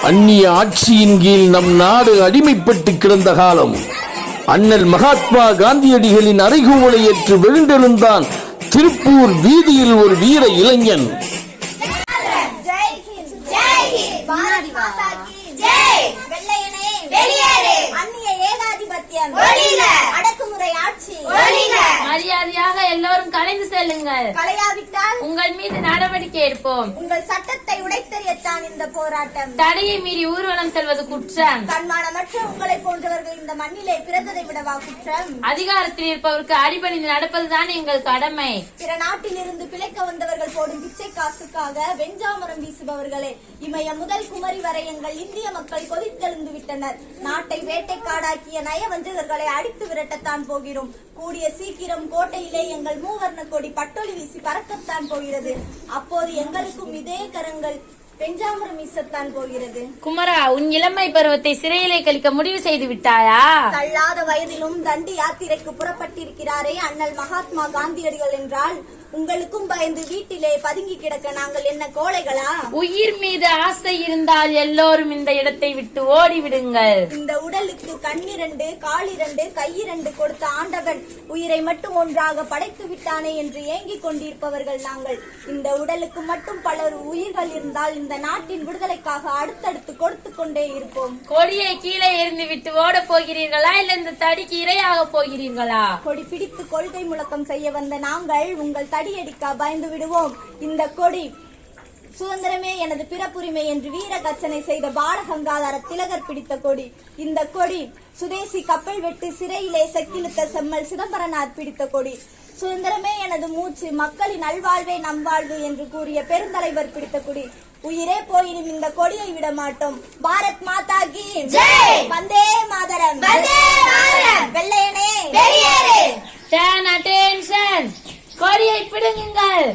அந்நிய ஆட்சியின் கீழ் நம் நாடு அடிமைப்பட்டு கிடந்த காலம் அண்ணல் மகாத்மா காந்தியடிகளின் அறைகூவலை ஏற்று விழுந்தெழுந்தான் திருப்பூர் வீதியில் ஒரு வீர இளைஞன். மரியாதையாக எல்லோரும் கலைந்து செல்லுங்கள். கலையாவிட்டால் உங்கள் மீது நடவடிக்கை எடுப்போம். உங்கள் சட்டத்தை உடைத்தறியத்தான் இந்த போராட்டம். தடையை மீறி ஊர்வலம் செல்வது குற்றம். தன்மானமற்ற உங்களை போன்றவர்கள் இந்த மண்ணிலே பிறந்ததை விடவா குற்றம்? அதிகாரத்தில் இருப்பவருக்கு அடிபணிந்து நடப்பதுதான் எங்கள் கடமை. பிற நாட்டில் இருந்து பிழைக்க வந்தவர்கள் போடும் பிச்சை காசுக்காக வெஞ்சாமரம் வீசுபவர்களே, இமய முதல் குமரி வரை எங்கள் இந்திய மக்கள் கொதித்தெழுந்து விட்டனர். நாட்டை வேட்டைக்காடாக்கிய நயவஞ்சகர்களை அடித்து விரட்டத்தான் போகிறோம். கூடிய சீக்கிரம் கோட்டையிலே எங்கள் மூவர்ண கொடி பட்டொலி வீசி பறக்கத்தான் போகிறது. அப்போது எங்களுக்கும் இதே கரங்கள் பெஞ்சாமரம் வீசத்தான் போகிறது. குமரா, உன் இளமை பருவத்தை சிறையிலே கழிக்க முடிவு செய்து விட்டாயா? தள்ளாத வயதிலும் தண்டி யாத்திரைக்கு புறப்பட்டிருக்கிறாரே அண்ணல் மகாத்மா காந்தியடிகள் என்றால் உங்களுக்கும் பயந்து வீட்டிலே பதுங்கி கிடக்க நாங்கள் என்ன கோழைகளா? உயிர் மீது ஆசை இருந்தால் எல்லோரும் இந்த இடத்தை விட்டு ஓடிவிடுங்கள். இந்த உடலுக்கு கண்ணிரண்டு, காலிரண்டு, கையிரண்டு கொடுத்த ஆண்டவன் உயிரை மட்டும் ஒன்றாக படைத்து விட்டானே என்று ஏங்கிக் கொண்டிருப்பவர்கள் நாங்கள். இந்த உடலுக்கு மட்டும் பலர் உயிர்கள் இருந்தால் இந்த நாட்டின் விடுதலைக்காக அடுத்தடுத்து கொடுத்து கொண்டே இருப்போம். கொடியை கீழே எறிந்து விட்டு ஓட போகிறீர்களா, இல்ல இந்த தடிக்கு இரையாக போகிறீர்களா? கொடி பிடித்து கொள்கை முழக்கம் செய்ய வந்த நாங்கள் உங்கள் தடியடிக்கா பயந்து விடுவோம். இந்த கொடி சுதந்திரமே எனது பிறப்புரிமை என்று வீர கர்ச்சனை செய்த பாலகங்காதர திலகர் பிடித்த கொடி. இந்த கொடி சுதேசி கப்பல் வெட்டு சிறையிலே செக்கிழுத்த செம்மல் சிதம்பரனார் பிடித்த கொடி. சுதந்திரமே எனது மூச்சு, மக்களின் நல்வாழ்வே நம்வாழ்வு என்று கூறிய பெருந்தலைவர் பிடித்த கொடி. உயிரே போயினும் இந்த கொடியை விட மாட்டோம். பாரத் மாதா கி ஜெய், வந்தே மாதரம், வெள்ளையனே வெளியேறு. Turn attention. கொடியை பிடுங்குங்கள்.